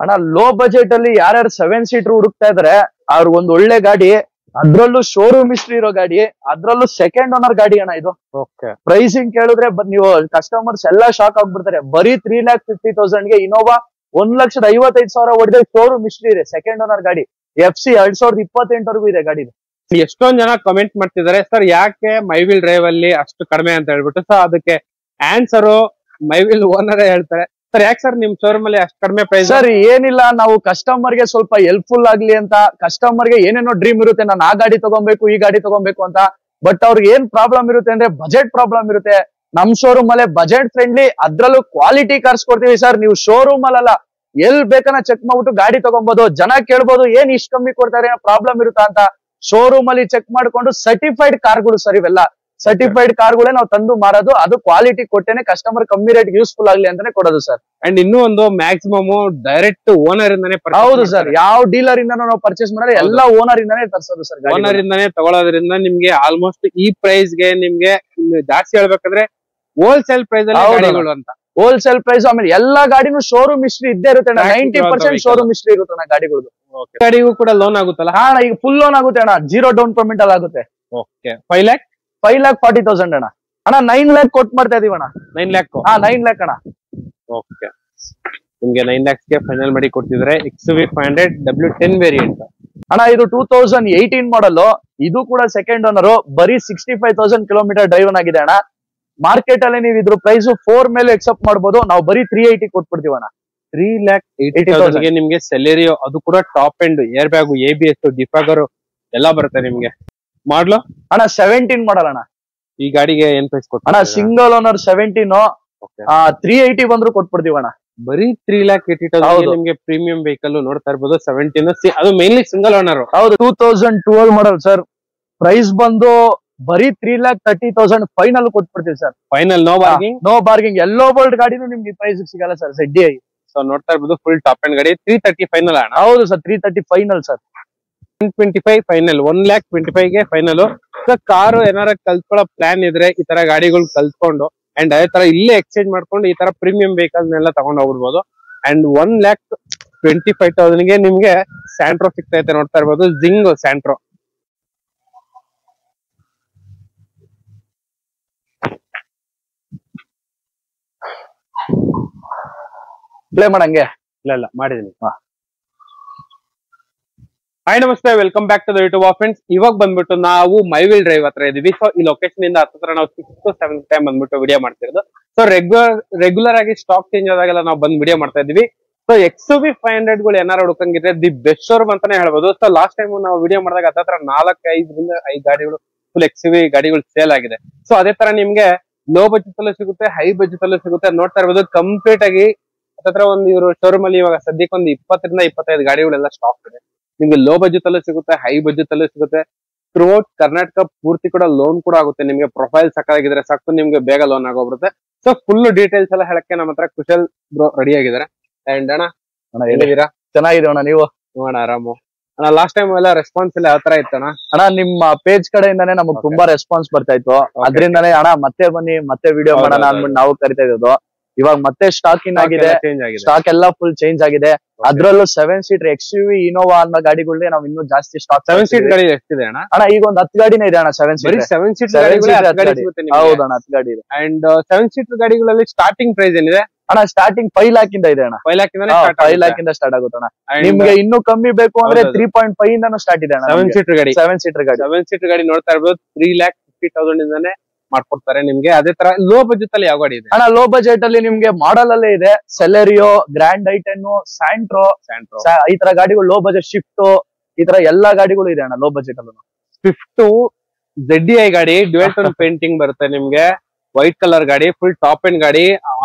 ಅಣ್ಣ low budget ಅಲ್ಲಿ ಯಾರ್ಯಾರು 7 ಸೀಟರ್ ಹುಡುಕ್ತಾ ಇದಾರೆ ಅವ್ರ ಒಂದ್ ಒಳ್ಳೆ ಗಾಡಿ, ಅದ್ರಲ್ಲೂ ಶೋರೂಮ್ ಹಿಸ್ಟ್ರಿ ಇರೋ ಗಾಡಿ, ಅದ್ರಲ್ಲೂ ಸೆಕೆಂಡ್ ಓನರ್ ಗಾಡಿ ಅಣ್ಣ ಇದು. ಪ್ರೈಸಿಂಗ್ ಕೇಳಿದ್ರೆ ನೀವು ಕಸ್ಟಮರ್ಸ್ ಎಲ್ಲಾ ಶಾಕ್ ಆಗ್ಬಿಡ್ತಾರೆ. ಬರೀ 3,50,000 ಗೆ ಇನೋವಾ 1,55,000 ಹೊಡೆದ ಶೋರೂಮ್ ಹಿಸ್ಟ್ರಿ ಇದೆ, ಸೆಕೆಂಡ್ ಓನರ್ ಗಾಡಿ. FC 2028 ಇದೆ ಗಾಡಿ. ಎಷ್ಟೊಂದ್ ಜನ ಕಮೆಂಟ್ ಮಾಡ್ತಿದ್ದಾರೆ, ಸರ್ ಯಾಕೆ ಮೈವಿಲ್ ಡ್ರೈವ್ ಅಲ್ಲಿ ಅಷ್ಟು ಕಡಿಮೆ ಅಂತ ಹೇಳ್ಬಿಟ್ಟು. ಸೊ ಅದಕ್ಕೆ ಆನ್ಸರ್ ಮೈವಿಲ್ ಓನರ್ ಹೇಳ್ತಾರೆ. ಸರ್ ಯಾಕೆ ಸರ್ ನಿಮ್ ಶೋರೂಮ್ ಅಲ್ಲಿ ಅಷ್ಟು ಕಡಿಮೆ ಪ್ರೈಸ್? ಸರ್ ಏನಿಲ್ಲ, ನಾವು ಕಸ್ಟಮರ್ ಗೆ ಸ್ವಲ್ಪ ಹೆಲ್ಪ್ಫುಲ್ ಆಗ್ಲಿ ಅಂತ. ಕಸ್ಟಮರ್ ಗೆ ಏನೇನೋ ಡ್ರೀಮ್ ಇರುತ್ತೆ, ನಾನು ಆ ಗಾಡಿ ತಗೊಬೇಕು ಈ ಗಾಡಿ ತಗೊಬೇಕು ಅಂತ. ಬಟ್ ಅವ್ರಿಗೆ ಏನ್ ಪ್ರಾಬ್ಲಮ್ ಇರುತ್ತೆ ಅಂದ್ರೆ ಬಜೆಟ್ ಪ್ರಾಬ್ಲಮ್ ಇರುತ್ತೆ. ನಮ್ ಶೋರೂಮ್ ಅಲ್ಲೇ ಬಜೆಟ್ ಫ್ರೆಂಡ್ಲಿ, ಅದ್ರಲ್ಲೂ ಕ್ವಾಲಿಟಿ ಕಾರ್ಸ್ ಕೊಡ್ತೀವಿ ಸರ್. ನೀವು ಶೋರೂಮ್ ಅಲ್ಲ ಎಲ್ ಬೇಕನ್ನ ಚೆಕ್ ಮಾಡ್ಬಿಟ್ಟು ಗಾಡಿ ತಗೊಬಹುದು. ಜನ ಕೇಳ್ಬೋದು ಏನ್ ಇಷ್ಟು ಕಮ್ಮಿ ಕೊಡ್ತಾರೆ, ಪ್ರಾಬ್ಲಮ್ ಇರುತ್ತಾ ಅಂತ. ಶೋರೂಮ್ ಅಲ್ಲಿ ಚೆಕ್ ಮಾಡ್ಕೊಂಡು ಸರ್ಟಿಫೈಡ್ ಕಾರ್ಗಳು ಸರ್, ಇವೆಲ್ಲ ಸರ್ಟಿಫೈಡ್ ಕಾರ್ಗಳೇ ನಾವು ತಂದು ಮಾರೋದು. ಅದು ಕ್ವಾಲಿಟಿ ಕೊಟ್ಟೇನೆ ಕಸ್ಟಮರ್ ಕಮ್ಮಿ ರೇಟ್ ಯೂಸ್ಫುಲ್ ಆಗ್ಲಿ ಅಂತಾನೆ ಕೊಡೋದು ಸರ್. ಅಂಡ್ ಇನ್ನೂ ಒಂದು ಮ್ಯಾಕ್ಸಿಮಮ್ ಡೈರೆಕ್ಟ್ ಓನರ್ ಇಂದಾನೆ. ಹೌದು ಸರ್, ಯಾವ ಡೀಲರ್ ಇಂದ ನಾವು ಪರ್ಚೇಸ್ ಮಾಡಿದ್ರೆ ಎಲ್ಲ ಓನರ್ ಇಂದಾನೆ ತರಿಸೋದು ಸರ್. ಓನರ್ ಇಂದಾನೆ ತಗೊಳ್ಳೋದ್ರಿಂದ ನಿಮ್ಗೆ ಆಲ್ಮೋಸ್ಟ್ ಈ ಪ್ರೈಸ್ ಗೆ ನಿಮ್ಗೆ ಜಾಸ್ತಿ ಹೇಳ್ಬೇಕಂದ್ರೆ ಹೋಲ್ಸೇಲ್ ಪ್ರೈಸ್ ಅಲ್ಲಿ ಗಾಡಿಗಳು ಅಂತ. ಹೋಲ್ಸೇಲ್ ಪ್ರೈಸ್, ಆಮೇಲೆ ಎಲ್ಲಾ ಗಾಡಿನೂ ಶೋರೂಮ್ ಹಿಸ್ಟ್ರಿ ಇದ್ದೇ ಇರುತ್ತೆ ಅಣ್ಣ. 90% ಶೋರೂಮ್ ಹಿಸ್ಟ್ರಿ ಇರುತ್ತೆ ಅಣ್ಣ ಗಾಡಿಗಳು. ಗಾಡಿಗೂ ಕೂಡ ಲೋನ್ ಆಗುತ್ತಲ್ಲ? ಹಾ ಅಣ್ಣ, ಈಗ ಫುಲ್ ಲೋನ್ ಆಗುತ್ತೆ ಅಣ್ಣ, 0 ಡೌನ್ ಪೇಮೆಂಟ್ ಅಲ್ಲಿ ಆಗುತ್ತೆ. ಓಕೆ, 5,40,000 ಅಣ್ಣ. ಅಣ್ಣ 9 lakh ಕೊಟ್ಟು ಮಾಡ್ತಾ ಇದೀವಿ ಅಣ್ಣ. 9 lakh? ಹಾ 9 lakh ಅಣ್ಣ. ಓಕೆ, ನಿಮ್ಗೆ 9 lakhs ಗೆ ಫೈನಲ್ ಮಾಡಿ ಕೊಡ್ತಿದ್ರೆ. XUV 500 W10 ವೇರಿಯಂಟ್ ಅಣ್ಣ, ಇದು 2018 ಮಾಡಲ್. ಇದು ಕೂಡ ಸೆಕೆಂಡ್ ಓನರ್. ಬರೀ 65,000 ಕಿಲೋಮೀಟರ್ ಡ್ರೈವ್ ಆಗಿದೆ ಅಣ್ಣ. ಮಾರ್ಕೆಟ್ ಅಲ್ಲಿ ನೀವು ಇದ್ರ ಪ್ರೈಸ್ 4 ಮೇಲೆ ಎಕ್ಸೆಪ್ಟ್ ಮಾಡಬಹುದು. ನಾವು ಬರೀ 380 ಕೊಟ್ಬಿಡ್ತೀವಿ ಅಣ್ಣ. 3,80,000 ಗೆ ನಿಮ್ಗೆ ಸೆಲೆರಿಯೋ, ಅದು ಕೂಡ top end, air bag, ABS, defogger ಎಲ್ಲ ಬರುತ್ತೆ ನಿಮ್ಗೆ. ಮಾಡ್ಲು ಅಣ್ಣ 17 ಮಾಡಲ್ ಅಣ್ಣ. ಈ ಗಾಡಿಗೆ ಏನ್ ಪ್ರೈಸ್ ಕೊಟ್ಟು ಅಣ್ಣ? ಸಿಂಗಲ್ ಓನರ್ 17, 380 ಬಂದ್ರು ಕೊಟ್ಬಿಡ್ತೀವಿ ಅಣ್ಣ. ಬರೀ 3,80,000 ನಿಮ್ಗೆ ಪ್ರೀಮಿಯಂ ವೆಹಿಕಲ್ ನೋಡ್ತಾ ಇರ್ಬೋದು. 17, ಅದು ಮೇನ್ಲಿ ಸಿಂಗಲ್ ಓನರ್. ಹೌದು, 2012 ಮಾಡಲ್ ಸರ್. ಪ್ರೈಸ್ ಬಂದು ಬರೀ 3,30,000 ಫೈನಲ್ ಕೊಟ್ಬಿಡ್ತೀವಿ sir. Final, no bargaining? No bargaining. ಎಲ್ಲೋ ಬೋಲ್ಡ್ ಗಾಡಿನೂ ನಿಮ್ಗೆ ಪ್ರೈಸ್ ಸಿಗಲ್ಲ ಸರ್, ZDI. ಸೊ ನೋಡ್ತಾ ಇರ್ಬೋದು, ಫುಲ್ ಟಾಪ್ ಎಂಡ್ ಗಾಡಿ. 330 ಫೈನಲ್ ಅಣ್ಣ? ಹೌದು ಸರ್, 330 ಫೈನಲ್ ಸರ್. 125 ಫೈನಲ್, 1,25,000 ಗೆ ಫೈನಲ್. ಕಾರು ಏನಾರ ಕಲ್ತ್ಕೊಳ್ಳೋ ಪ್ಲಾನ್ ಇದ್ರೆ ಈ ತರ ಗಾಡಿಗಳು ಕಲ್ತ್ಕೊಂಡು ಅಂಡ್ ಅದೇ ತರ ಇಲ್ಲೇ ಎಕ್ಸ್ಚೇಂಜ್ ಮಾಡ್ಕೊಂಡು ಈ ತರ ಪ್ರೀಮಿಯಂ ವೆಹಿಕಲ್ ನೆಲ್ಲ ತಗೊಂಡ್ ಹೋಗ್ಬಿಡ್ಬೋದು. ಅಂಡ್ 1,25,000 ಗೆ ನಿಮ್ಗೆ ಸ್ಯಾಂಟ್ರೋ ಸಿಗ್ತೈತೆ. ನೋಡ್ತಾ ಇರ್ಬೋದು, ಜಿಂಗ್ ಸ್ಯಾಂಟ್ರೋ. ಪ್ಲೇ ಮಾಡಂಗೆ? ಇಲ್ಲ ಮಾಡಿದೀನಿ. ಹಾಯ್ ನಮಸ್ತೆ, welcome back to the YouTube friends. ಇವಾಗ ಬಂದ್ಬಿಟ್ಟು ನಾವು ಮೈವಿಲ್ ಡ್ರೈವ್ ಹತ್ರ ಇದೀವಿ. ಸೊ ಈ ಲೊಕೇಶನ್ ಇಂದ ಹತ್ರ ನಾವು 6th to 7th ಟೈಮ್ ಬಂದ್ಬಿಟ್ಟು ವಿಡಿಯೋ ಮಾಡ್ತಿರೋದು. ಸೊ ರೆಗ್ಯುಲರ್ ಆಗಿ ಸ್ಟಾಕ್ ಚೇಂಜ್ ಆದಾಗೆಲ್ಲ ನಾವು ಬಂದ್ ವಿಡಿಯೋ ಮಾಡ್ತಾ ಇದೀವಿ. ಸೊ XUV 500 ಗಳು ಏನಾರು ಹುಡುಕಂಗಿದ್ರೆ ದಿ ಬೆಸ್ಟ್ ಶೋರೂಮ್ ಅಂತಾನೆ ಹೇಳ್ಬೋದು. ಸೊ ಲಾಸ್ಟ್ ಟೈಮ್ ನಾವು ವಿಡಿಯೋ ಮಾಡಿದಾಗ ಹತ್ರ 4-5 ಗಾಡಿಗಳು ಫುಲ್ XUV ಗಾಡಿಗಳು ಸೇಲ್ ಆಗಿದೆ. ಸೊ ಅದೇ ತರ ನಿಮ್ಗೆ ಲೋ ಬಜೆಟ್ ಅಲ್ಲೂ ಸಿಗುತ್ತೆ, ಹೈ ಬಜೆಟ್ ಅಲ್ಲೂ ಸಿಗುತ್ತೆ. ನೋಡ್ತಾ ಇರ್ಬೋದು, ಕಂಪ್ಲೀಟ್ ಆಗಿ ಹತ್ರ ಒಂದು ಇವರು ಶೋರೂಮ್ ಅಲ್ಲಿ ಇವಾಗ ಸದ್ಯಕ್ಕೆ ಒಂದು 20-25 ಗಾಡಿಗಳೆಲ್ಲ ಸ್ಟಾಕ್ ಇದೆ. ನಿಮ್ಗೆ ಲೋ ಬಜೆಟ್ ಅಲ್ಲೂ ಸಿಗುತ್ತೆ, ಹೈ ಬಜೆಟ್ ಅಲ್ಲೂ ಸಿಗುತ್ತೆ. ಥ್ರೂಔಟ್ ಕರ್ನಾಟಕ ಪೂರ್ತಿ ಕೂಡ ಲೋನ್ ಕೂಡ ಆಗುತ್ತೆ. ನಿಮ್ಗೆ ಪ್ರೊಫೈಲ್ ಸಾಕಾಗಿದ್ರೆ ಸಾಕು, ನಿಮ್ಗೆ ಬೇಗ ಲೋನ್ ಆಗೋಗ್ಬಿಡುತ್ತೆ. ಸೊ ಫುಲ್ ಡೀಟೇಲ್ಸ್ ಎಲ್ಲ ಹೇಳಕ್ಕೆ ನಮ್ಮ ಹತ್ರ ಕುಶಲ್ ಬ್ರೋ ರೆಡಿ ಆಗಿದ್ದಾರೆ. ಅಂಡ್ ಅಣ್ಣ ಹೇಳಿದೀರಾ? ಚೆನ್ನಾಗಿದೆ ಅಣ್ಣ. ನೀವು? ಅಣ್ಣ ಆರಾಮು ಅಣ್ಣ. ಲಾಸ್ಟ್ ಟೈಮ್ ಎಲ್ಲ ರೆಸ್ಪಾನ್ಸ್ ಎಲ್ಲ ಯಾವ ತರ ಇತ್ತಣ್ಣ? ಅಣ್ಣ ನಿಮ್ಮ ಪೇಜ್ ಕಡೆಯಿಂದಾನೇ ನಮಗ್ ತುಂಬಾ ರೆಸ್ಪಾನ್ಸ್ ಬರ್ತಾ ಇತ್ತು. ಅದ್ರಿಂದಾನೇ ಅಣ್ಣ ಮತ್ತೆ ಬನ್ನಿ, ಮತ್ತೆ ವಿಡಿಯೋ ಮಾಡೋಣ ಅಂದ್ಬಿಟ್ಟು ನಾವು ಕರಿತಾ ಇರೋದು. ಇವಾಗ ಮತ್ತೆ ಸ್ಟಾಕ್ ಇನ್ ಆಗಿದೆ, ಸ್ಟಾಕ್ ಎಲ್ಲ ಫುಲ್ ಚೇಂಜ್ ಆಗಿದೆ. ಅದ್ರಲ್ಲೂ 7 ಸೀಟರ್ XUV ಇನೋವಾ ಅನ್ನೋ ಗಾಡಿಗಳೇ ನಾವು ಇನ್ನೂ ಜಾಸ್ತಿ ಸ್ಟಾಕ್. 7 ಸೀಟ್ ಗಾಡಿ ಎಷ್ಟಿದೆ ಅಣ್ಣ? ಅಣ್ಣ ಈಗ ಒಂದು 10 ಗಾಡಿನೇ ಇದೆ ಅಣ್ಣ. 7 ಸೀಟ್. 7 ಸೀಟ್ ಹೌದಣ್ಣ, 10 ಗಾಡಿ ಇದೆ. ಅಂಡ್ 7 ಸೀಟ್ ಗಾಡಿಗಳಲ್ಲಿ ಸ್ಟಾರ್ಟಿಂಗ್ ಪ್ರೈಸ್ ಏನಿದೆ ಅಣ್ಣ? ಸ್ಟಾರ್ಟಿಂಗ್ 5 lakh ಇಂದ ಇದೆ ಅಣ್ಣ. 5 lakh ಇಂದ ಸ್ಟಾರ್ಟ್ ಆಗುತ್ತೆ ಅಣ್ಣ. ನಿಮ್ಗೆ ಇನ್ನೂ ಕಮ್ಮಿ ಬೇಕು ಅಂದ್ರೆ 3.5 ಇಂದಾನು ಸ್ಟಾರ್ಟ್ ಇದೆ ಅಣ್ಣ. 7 ಸೀಟರ್ ಗಾಡಿ. 7 ಸೀಟರ್ ಗಾಡಿ ನೋಡ್ತಾ ಇರ್ಬೋದು, 3,50,000 ಇಂದಾನೆ ಮಾಡ್ಕೊಡ್ತಾರೆ ನಿಮ್ಗೆ. ಅದೇ ತರ ಲೋ ಬಜೆಟ್ ಅಲ್ಲಿ ಯಾವ ಗಾಡಿ ಇದೆ ಅಣ್ಣ? ಲೋ ಬಜೆಟ್ ಅಲ್ಲಿ ನಿಮ್ಗೆ ಮಾಡಲ್ ಅಲ್ಲೇ ಇದೆ. ಸೆಲೆರಿಯೋ, ಗ್ರ್ಯಾಂಡ್ ಐಟನ್, ಸ್ಯಾಂಟ್ರೋ, ಈ ತರ ಗಾಡಿಗಳು ಲೋ ಬಜೆಟ್. ಶಿಫ್ಟ್, ಈ ತರ ಎಲ್ಲಾ ಗಾಡಿಗಳು ಇದೆ ಅಣ್ಣ ಲೋ ಬಜೆಟ್ ಅಲ್ಲೂ. ಸ್ವಿಫ್ಟ್ ZDI ಗಾಡಿ, ಡ್ಯುಯಲ್ ಟೋನ್ ಪೇಂಟಿಂಗ್ ಬರುತ್ತೆ ನಿಮ್ಗೆ, ವೈಟ್ ಕಲರ್ ಗಾಡಿ, ಫುಲ್ ಟಾಪ್ ಎಂಡ್ ಗಾಡಿ.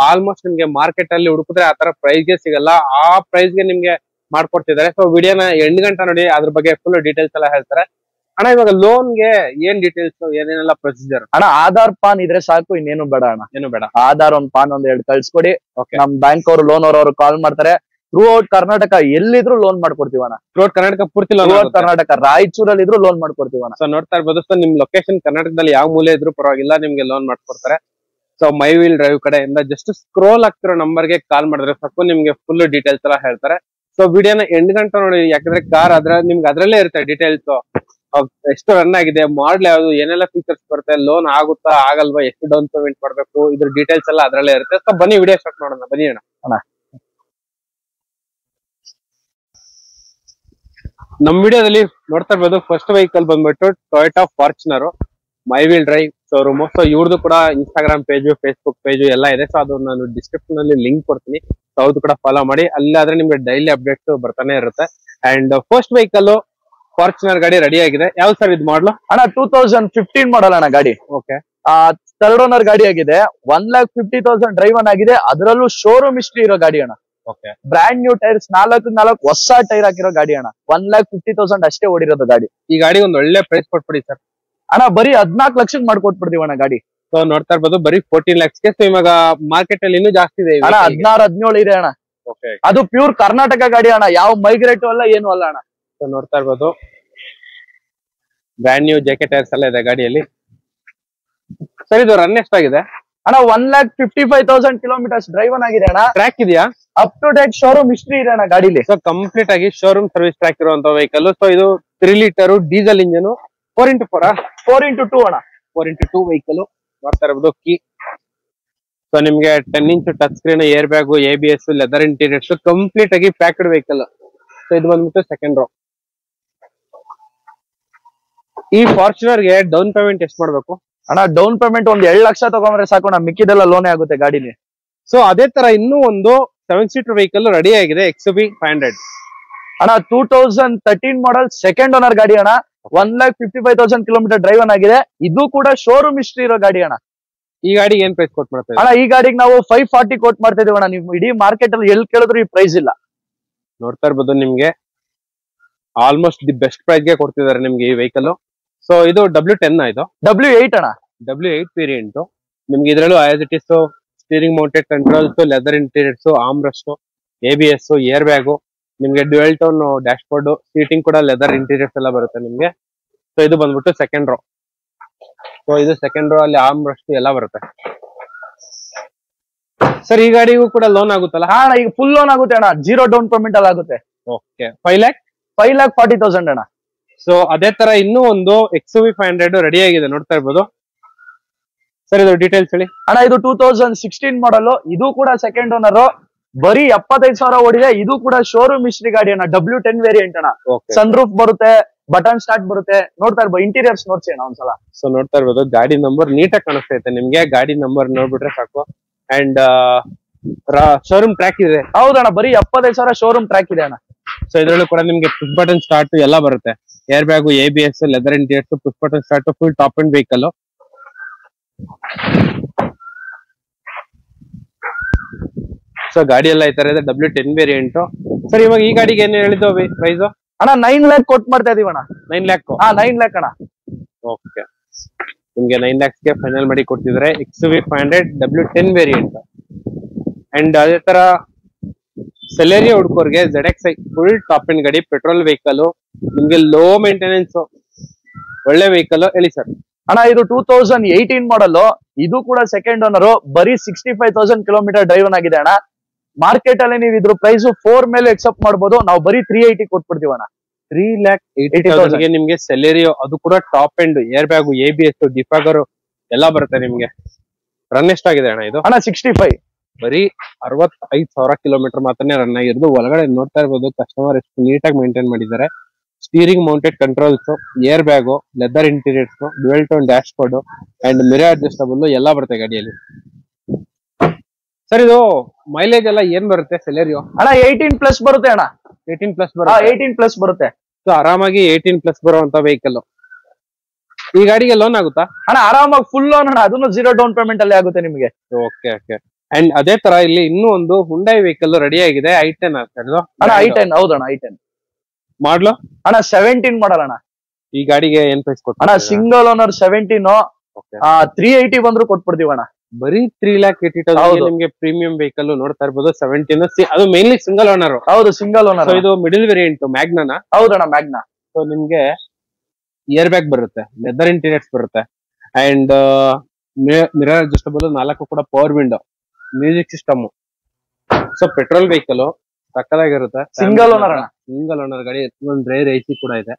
ಆಲ್ಮೋಸ್ಟ್ ನಿಮ್ಗೆ ಮಾರ್ಕೆಟ್ ಅಲ್ಲಿ ಹುಡುಕಿದ್ರೆ ಆತರ ಪ್ರೈಸ್ ಗೆ ಸಿಗಲ್ಲ, ಆ ಪ್ರೈಸ್ ಗೆ ನಿಮ್ಗೆ ಮಾಡ್ಕೊಡ್ತಿದ್ದಾರೆ. ಸೊ ವಿಡಿಯೋನ ಎಂಡ್ ಗಂಟೆ ನೋಡಿ, ಅದ್ರ ಬಗ್ಗೆ ಫುಲ್ ಡೀಟೇಲ್ಸ್ ಎಲ್ಲ ಹೇಳ್ತಾರೆ. ಅಣ್ಣ ಇವಾಗ ಲೋನ್ ಗೆ ಏನ್ ಡೀಟೇಲ್ಸ್, ಏನೇನೆಲ್ಲ ಪ್ರೊಸೀಜರ್? ಅಣ್ಣ ಆಧಾರ್ ಪಾನ್ ಇದ್ರೆ ಸಾಕು, ಇನ್ನೇನು ಬೇಡ ಅಣ್ಣ. ಏನು ಬೇಡ, ಆಧಾರ್ ಒಂದ್ ಪಾನ್ ಒಂದ್ 2 ಕಳ್ಸ್ಕೊಡಿ. ನಮ್ ಬ್ಯಾಂಕ್ ಅವರು ಲೋನ್ ಅವರು ಕಾಲ್ ಮಾಡ್ತಾರೆ. ಥ್ರೂಔಟ್ ಕರ್ನಾಟಕ ಎಲ್ಲಿದ್ರು ಲೋನ್ ಮಾಡ್ಕೊಡ್ತೀವಿ ಅಣ್ಣ. ಥ್ರೂಔಟ್ ಕರ್ನಾಟಕ ಪೂರ್ತಿ ಕರ್ನಾಟಕ, ರಾಯಚೂರಲ್ಲಿ ಇದ್ರು ಲೋನ್ ಮಾಡ್ಕೊಡ್ತೀವಿ ಅಣ್ಣ. ಸೊ ನೋಡ್ತಾ ಇರ್ಬೋದು, ಸೊ ನಿಮ್ ಲೊಕೇಶನ್ ಕರ್ನಾಟಕದಲ್ಲಿ ಯಾವ ಮೂಲೆ ಇದ್ರು ಪರವಾಗಿಲ್ಲ, ನಿಮ್ಗೆ ಲೋನ್ ಮಾಡ್ಕೊಡ್ತಾರೆ. ಸೊ ಮೈವಿಲ್ ಡ್ರೈವ್ ಕಡೆಯಿಂದ ಜಸ್ಟ್ ಸ್ಕ್ರೋಲ್ ಆಗ್ತಿರೋ ನಂಬರ್ ಗೆ ಕಾಲ್ ಮಾಡಿದ್ರೆ ಸಾಕು, ನಿಮ್ಗೆ ಫುಲ್ ಡೀಟೇಲ್ಸ್ ಎಲ್ಲ ಹೇಳ್ತಾರೆ. ಸೊ ವಿಡಿಯೋನ ಎಂಡ್ ಗಂಟೆ ನೋಡಿ, ಯಾಕಂದ್ರೆ ಕಾರ್ ನಿಮ್ಗೆ ಅದ್ರಲ್ಲೇ ಇರುತ್ತೆ ಡೀಟೇಲ್ಸ್. ಎಷ್ಟು ರನ್ ಆಗಿದೆ, ಮಾಡ್ಲ್ ಯಾವ್ದು, ಏನೆಲ್ಲ ಫೀಚರ್ಸ್ ಬರುತ್ತೆ, ಲೋನ್ ಆಗುತ್ತಾ ಆಗಲ್ವಾ, ಎಷ್ಟು ಡೌನ್ ಪೇಮೆಂಟ್ ಮಾಡ್ಬೇಕು, ಇದ್ರ ಡೀಟೇಲ್ಸ್ ಎಲ್ಲ ಅದ್ರಲ್ಲೇ ಇರುತ್ತೆ. ಸೊ ಬನ್ನಿ ವಿಡಿಯೋ ಸ್ಟಾರ್ಟ್ ಮಾಡೋಣ, ಬನ್ನಿ ಅಣ್ಣ. ನಮ್ ವಿಡಿಯೋದಲ್ಲಿ ನೋಡ್ತಾ ಇರ್ಬೋದು, ಫಸ್ಟ್ ವೆಹಿಕಲ್ ಬಂದ್ಬಿಟ್ಟು ಟೊಯೋಟಾ ಫಾರ್ಚುನರ್ ಮೈ ವೀಲ್ ಡ್ರೈವ್ ಶೋರೂಮ್. ಸೊ ಇವ್ರದ್ದು ಕೂಡ ಇನ್ಸ್ಟಾಗ್ರಾಮ್ ಪೇಜು, ಫೇಸ್ಬುಕ್ ಪೇಜು ಎಲ್ಲ ಇದೆ. ಸೊ ಅದು ನಾನು ಡಿಸ್ಕ್ರಿಪ್ಷನ್ ಅಲ್ಲಿ ಲಿಂಕ್ ಕೊಡ್ತೀನಿ, ಸೊ ಅದು ಕೂಡ ಫಾಲೋ ಮಾಡಿ. ಅಲ್ಲಾದ್ರೆ ನಿಮ್ಗೆ ಡೈಲಿ ಅಪ್ಡೇಟ್ಸ್ ಬರ್ತಾನೆ ಇರುತ್ತೆ. ಅಂಡ್ ಫಸ್ಟ್ ವೆಹಿಕಲ್ ಫಾರ್ಚುನರ್ ಗಾಡಿ ರೆಡಿ ಆಗಿದೆ. ಯಾವ್ದು ಸರ್ ಇದು ಮಾಡ್ಲು? ಅಣ್ಣ 2015 ಮಾಡಲ್ ಅಣ್ಣ ಗಾಡಿ. ಓಕೆ, ಥರ್ಡ್ ಓನರ್ ಗಾಡಿ ಆಗಿದೆ. 1,50,000 ಡ್ರೈವ್ ಆಗಿದೆ. ಅದರಲ್ಲೂ ಶೋರೂಮ್ ಹಿಸ್ಟ್ರಿ ಇರೋ ಗಾಡಿ ಅಣ್ಣ. ಓಕೆ, ಬ್ರ್ಯಾಂಡ್ ನ್ಯೂ ಟೈರ್ಸ್, 4 ಹೊಸ ಟೈರ್ ಹಾಕಿರೋ ಗಾಡಿ ಅಣ್ಣ. 1,50,000 ಅಷ್ಟೇ ಓಡಿರೋದು ಗಾಡಿ. ಈ ಗಾಡಿ ಒಂದು ಒಳ್ಳೆ ಪ್ರೈಸ್ ಕೊಟ್ಬಿಡಿ ಸರ್. ಅಣ್ಣ ಬರೀ 14 ಲಕ್ಷಕ್ಕೆ ಮಾಡ್ಕೊಟ್ಬಿಡ್ತೀವಿ ಅಣ್ಣ ಗಾಡಿ. ಸೊ ನೋಡ್ತಾ ಇರ್ಬೋದು, ಬರೀ 14 lakhs. ಸೊ ಇವಾಗ ಮಾರ್ಕೆಟ್ ಅಲ್ಲಿ ಇನ್ನೂ ಜಾಸ್ತಿ ಇದೆ ಅಣ್ಣ. 16-17 ಇದೆ ಅಣ್ಣ. ಅದು ಪ್ಯೂರ್ ಕರ್ನಾಟಕ ಗಾಡಿ ಅಣ್ಣ, ಯಾವ ಮೈಗ್ರೇಟ್ ಅಲ್ಲ, ಏನು ಅಲ್ಲ ಅಣ್ಣ. ಸೊ ನೋಡ್ತಾ ಇರ್ಬೋದು, ಬ್ರ್ಯಾಂಡ್ ನ್ಯೂ ಜೆಕೆ ಟೈರ್ಸ್ ಎಲ್ಲ ಇದೆ ಗಾಡಿಯಲ್ಲಿ. ಸರ್ ಇದು ರನ್ ಎಷ್ಟಾಗಿದೆ ಅಣ್ಣ? 1,55,000 ಕಿಲೋಮೀಟರ್ಸ್ ಡ್ರೈವ್ ಆಗಿದೆ ಅಣ್ಣ. ಟ್ರ್ಯಾಕ್ ಇದೆಯಾ? Up to date showroom history ಇದೆ ಅಣ್ಣ ಗಾಡಿಲಿ. ಸೊ ಕಂಪ್ಲೀಟ್ ಆಗಿ ಶೋರೂಮ್ ಸರ್ವಿಸ್ ಟ್ರ್ಯಾಕ್ ಇರುವಂತ ವೆಹಿಕಲ್. ಸೊ ಇದು 3 ಲೀಟರ್ ಡೀಸೆಲ್ ಇಂಜನ್, 4x2 ಅಣ್ಣ. 4x2 ವೆಹಿಕಲ್ ನೋಡ್ತಾ ಇರಬಹುದು. ಕೀ, ಸೊ ನಿಮ್ಗೆ 10 inch touch screen, air bag, ABS, leather interiors, complete ಆಗಿ ಪ್ಯಾಕ್ಡ್ ವೆಹಿಕಲ್. ಸೊ ಇದು ಬಂದ್ಬಿಟ್ಟು ಸೆಕೆಂಡ್ ರೋ. ಈ ಫಾರ್ಚುನರ್ ಗೆ ಡೌನ್ ಪೇಮೆಂಟ್ ಎಷ್ಟು ಮಾಡ್ಬೇಕು ಅಣ್ಣ? ಡೌನ್ ಪೇಮೆಂಟ್ ಒಂದ್ 2 ಲಕ್ಷ ತಗೊಂಡ್ರೆ ಸಾಕು ಅಣ್ಣ, ಮಿಕ್ಕಿದೆಲ್ಲ ಲೋನೇ ಆಗುತ್ತೆ ಗಾಡಿಲಿ. ಸೊ ಅದೇ ತರ ಇನ್ನೂ ಒಂದು 7 ಸೀಟರ್ ವೆಹಿಕಲ್ ರೆಡಿ ಆಗಿದೆ, XUV 500 ಅಣ್ಣ. 2013 ಮಾಡಲ್, ಸೆಕೆಂಡ್ ಓನರ್ ಗಾಡಿ ಅಣ್ಣ. 1,55,000 ಕಿಲೋಮೀಟರ್ ಡ್ರೈವ್ ಆಗಿದೆ. ಇದು ಕೂಡ ಶೋರೂಮ್ ಹಿಸ್ಟ್ರಿ ಇರೋ ಗಾಡಿ ಅಣ್ಣ. ಈ ಗಾಡಿಗೆ ಏನ್ ಪ್ರೈಸ್ ಕೊಟ್ ಮಾಡ್ತಾ ಅಣ್ಣ? ಈ ಗಾಡಿಗೆ ನಾವು 540 ಕೋಟ್ ಮಾಡ್ತಾ ಇದೀವಿ ಅಣ್ಣ. ನೀವು ಇಡೀ ಮಾರ್ಕೆಟ್ ಅಲ್ಲಿ ಎಲ್ಲಿ ಕೇಳಿದ್ರು ಈ ಪ್ರೈಸ್ ಇಲ್ಲ. ನೋಡ್ತಾ ಇರ್ಬೋದು, ನಿಮ್ಗೆ ಆಲ್ಮೋಸ್ಟ್ ದಿ ಬೆಸ್ಟ್ ಪ್ರೈಸ್ ಗೆ ಕೊಡ್ತಿದ್ದಾರೆ ನಿಮ್ಗೆ ಈ ವೆಹಿಕಲ್. ಸೊ ಇದು W10 ಇದು W8 ಅಣ್ಣ. W8 variant. ನಿಮ್ಗೆ ಇದ್ರಲ್ಲೂ as it is steering mounted controls, leather interiors, arm rest, ABS, air bag, ನಿಮ್ಗೆ dual tone dash board, seating ಕೂಡ ಲೆದರ್ ಇಂಟೀರಿಯರ್ಸ್ ಎಲ್ಲ ಬರುತ್ತೆ ನಿಮ್ಗೆ. ಸೊ ಇದು ಬಂದ್ಬಿಟ್ಟು ಸೆಕೆಂಡ್ ರೋ. ಸೊ ಇದು ಸೆಕೆಂಡ್ ರೋ ಅಲ್ಲಿ ಆರ್ಮ್ ರೆಸ್ಟ್ ಎಲ್ಲ ಬರುತ್ತೆ. ಸರ್ ಈ ಗಾಡಿಗೂ ಕೂಡ ಲೋನ್ ಆಗುತ್ತಲ್ಲ? ಹಾ ಅಣ್ಣ, ಈಗ ಫುಲ್ ಲೋನ್ ಆಗುತ್ತೆ ಅಣ್ಣ. 0 ಡೌನ್ ಪೇಮೆಂಟ್ ಅಲ್ಲಿ ಆಗುತ್ತೆ. ಓಕೆ, 5,40,000 ಅಣ್ಣ. ಸೊ ಅದೇ ತರ ಇನ್ನೂ ಒಂದು XUV 500 ರೆಡಿ ಆಗಿದೆ, ನೋಡ್ತಾ ಇರ್ಬೋದು. ಸರ್ ಇದು ಡೀಟೇಲ್ಸ್ ಹೇಳಿ ಅಣ್ಣ. ಇದು 2016 ಮಾಡಲ್. ಇದು ಕೂಡ ಸೆಕೆಂಡ್ ಓನರ್. ಬರೀ 75,000 ಓಡಿದೆ. ಇದು ಕೂಡ ಶೋರೂಮ್ ಹಿಸ್ಟ್ರಿ ಗಾಡಿ ಅಣ್ಣ. W10 ವೇರಿಯಂಟ್ ಅಣ್ಣ. ಸನ್ ರೂಫ್ ಬರುತ್ತೆ, ಬಟನ್ ಸ್ಟಾರ್ಟ್ ಬರುತ್ತೆ. ನೋಡ್ತಾ ಇರ್ಬೋದು, ಇಂಟೀರಿಯರ್ಸ್ ನೋಡ್ಸಿ ಅಣ್ಣ ಒಂದ್ಸಲ. ಸೊ ನೋಡ್ತಾ ಇರ್ಬೋದು, ಗಾಡಿ ನಂಬರ್ ನೀಟಾಗಿ ಕಾಣಿಸ್ತೈತೆ ನಿಮ್ಗೆ. ಗಾಡಿ ನಂಬರ್ ನೋಡ್ಬಿಟ್ರೆ ಸಾಕು. ಅಂಡ್ ಶೋರೂಮ್ ಟ್ರ್ಯಾಕ್ ಇದೆ. ಹೌದಣ್ಣ, ಬರೀ 75,000 ಶೋರೂಮ್ ಟ್ರ್ಯಾಕ್ ಇದೆ ಅಣ್ಣ. ಸೊ ಇದ್ರಲ್ಲೂ ಕೂಡ ನಿಮ್ಗೆ ಪುಷ್ ಬಟನ್ ಸ್ಟಾರ್ಟ್ ಎಲ್ಲ ಬರುತ್ತೆ. Air bag, ABS, leather interiors, push button start, full top and vehicle. So ಗಾಡಿ ಎಲ್ಲ ಈ ತರ ಇದೆ, W10 ವೇರಿಯಂಟ್. ಸರ್ ಇವಾಗ ಈ ಗಾಡಿಗೆ ಏನ್ ಹೇಳಿದ್ದು ಪ್ರೈಸ್ ಅಣ್ಣ? 9 lakh ಕೊಟ್ ಮಾಡ್ತಾ ಇದೀವಿ ಅಣ್ಣ. 9 lakh? ಹಾ, 9 lakh ಅಣ್ಣ. ಓಕೆ, ನಿಮ್ಗೆ 9 lakhs ಗೆ ಫೈನಲ್ ಮಾಡಿ ಕೊಡ್ತಿದ್ರೆ XUV 500 W10 ವೇರಿಯಂಟ್. ಅಂಡ್ ಅದೇ ತರ ಸೆಲೆರಿಯೋ ಹುಡ್ಕೋರ್ಗೆ ZXi ಫುಲ್ ಟಾಪ್ ಅಂಡ್ ಗಾಡಿ, ಪೆಟ್ರೋಲ್ ವೆಹಿಕಲ್, ನಿಮ್ಗೆ ಲೋ ಮೇಂಟೆನೆನ್ಸ್, ಒಳ್ಳೆ ವೆಹಿಕಲ್. ಹೇಳಿ ಸರ್. ಅಣ್ಣ ಇದು 2018 ಮಾಡಲ್. ಇದು ಕೂಡ ಸೆಕೆಂಡ್ ಓನರ್. ಬರೀ 65,000 ಕಿಲೋಮೀಟರ್ ಡ್ರೈವ್ ಆಗಿದೆ ಅಣ್ಣ. ಮಾರ್ಕೆಟ್ ಅಲ್ಲಿ ನೀವು ಇದ್ರ ಪ್ರೈಸ್ 4 ಮೇಲೆ ಎಕ್ಸೆಪ್ಟ್ ಮಾಡಬಹುದು. ನಾವು ಬರೀ 380 ಕೊಟ್ಬಿಡ್ತೀವಿ ಅಣ್ಣ. 3,80,000 ಗೆ ನಿಮ್ಗೆ ಸೆಲೆರಿಯೋ, ಅದು ಕೂಡ top and, air bag, ABS, defogger ಎಲ್ಲ ಬರುತ್ತೆ ನಿಮ್ಗೆ. ರನ್ ಎಷ್ಟಾಗಿದೆ ಅಣ್ಣ ಇದು? ಅಣ್ಣ 65. ಬರೀ 65,000 ಕಿಲೋಮೀಟರ್ ಮಾತ್ರನೇ ರನ್ ಆಗಿರೋದು. ಒಳಗಡೆ ನೋಡ್ತಾ ಇರ್ಬೋದು, ಕಸ್ಟಮರ್ ಎಷ್ಟು ನೀಟಾಗಿ ಮೇಂಟೈನ್ ಮಾಡಿದ್ದಾರೆ. Steering mounted controls, air bag, leather interiors, dual tone dash board and mirror adjustable ಎಲ್ಲ ಬರುತ್ತೆ ಗಾಡಿಯಲ್ಲಿ. ಸರ್ ಇದು ಮೈಲೇಜ್ ಎಲ್ಲ ಏನ್ ಬರುತ್ತೆ ಸೆಲೆರಿಯೋ? ಅಣ್ಣ 18+ ಬರುತ್ತೆ ಅಣ್ಣ. 18+ ಬರುತ್ತೆ. 18+ ಬರುತ್ತೆ. ಸೊ ಆರಾಮಾಗಿ 18+ ಬರುವಂತ ವೆಹಿಕಲ್. ಈ ಗಾಡಿಗೆ ಲೋನ್ ಆಗುತ್ತಾ ಅಣ್ಣ? ಆರಾಮಾಗಿ ಫುಲ್ ಲೋನ್ ಅಣ್ಣ. ಅದನ್ನು 0 ಡೌನ್ ಪೇಮೆಂಟ್ ಅಲ್ಲಿ ಆಗುತ್ತೆ ನಿಮಗೆ. Okay okay. ಅಂಡ್ ಅದೇ ತರ ಇಲ್ಲಿ ಇನ್ನೂ ಒಂದು ಹುಂಡೈ ವೆಹಿಕಲ್ ರೆಡಿ ಆಗಿದೆ, i10 ಅಣ್ಣ. i10 ಹೌದಣ್ಣ, i10 ಮಾಡ್ಲು ಅಣ್ಣ. 17 ಮಾಡಲ್ ಅಣ್ಣ. ಈ ಗಾಡಿಗೆ ಏನ್ ಪ್ರೈಸ್ ಕೊಡ್ತೀವಿ ಅಣ್ಣ? ಸಿಂಗಲ್ ಓನರ್ 17, 380 ಬಂದ್ರು ಕೊಟ್ಬಿಡ್ತೀವಿ ಅಣ್ಣ. ಬರೀ 3,80,000 ನಿಮ್ಗೆ ಪ್ರೀಮಿಯಂ ವೆಹಿಕಲ್ ನೋಡ್ತಾ ಇರ್ಬೋದು. 17, ಅದು ಮೇನ್ಲಿ ಸಿಂಗಲ್ ಓನರ್. ಹೌದು, ಸಿಂಗಲ್ ಓನರ್. ಇದು ಮಿಡಿಲ್ ವೇರಿಯಂಟ್ ಮ್ಯಾಗ್ನಾ. ಹೌದಣ್ಣ, ಮ್ಯಾಗ್ನಾ. ಸೊ ನಿಮ್ಗೆ ಏರ್ ಬ್ಯಾಗ್ ಬರುತ್ತೆ, ಲೆದರ್ ಇಂಟೀರಿಯರ್ಸ್ ಬರುತ್ತೆ, ಅಂಡ್ ಮಿರರ್ ಅಡ್ಜಸ್ಟಬಲ್, 4 ಕೂಡ power window, music system. So petrol vehicle, ಸಕ್ಕದಾಗಿರುತ್ತೆ. ಸಿಂಗಲ್ ಓನರ್ ಅಣ್ಣ. ಸಿಂಗಲ್ ಓನರ್ ಗಾಡಿ, ಒಂದು ರೇರ್ AC ಕೂಡ ಇದೆ.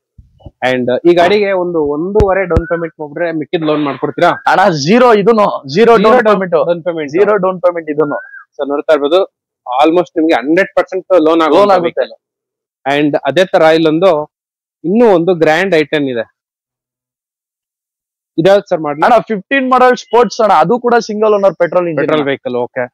ಅಂಡ್ ಈ ಗಾಡಿಗೆ ಒಂದು 1.5 ಡೌನ್ ಪೇಮೆಂಟ್ ಮಾಡ್ಬಿಟ್ರೆ ಮಿಕ್ಕಿದ್ ಲೋನ್ ಮಾಡ್ಕೊಡ್ತೀರಾ ಅಣ್ಣ? ಝೀರೋ ಇದನ್ನು, zero down payment, down payment, zero down payment ಇದನ್ನು. ಸೊ ನೋಡ್ತಾ ಇರ್ಬೋದು, ಆಲ್ಮೋಸ್ಟ್ ನಿಮ್ಗೆ 100% ಲೋನ್ ಆಗುತ್ತೆ. ಅಂಡ್ ಅದೇ ತರ ಇಲ್ಲೊಂದು ಇನ್ನೂ ಒಂದು ಗ್ರ್ಯಾಂಡ್ ಐಟಮ್ ಇದೆ. ಇದಾವ್ದು ಸರ್ ಮಾಡ್ಲಿ ಅಣ್ಣ? 15 ಮಾಡಲ್ ಸ್ಪೋರ್ಟ್ಸ್ ಅಣ್ಣ, ಅದು ಕೂಡ single owner petrol engine, petrol vehicle. Okay,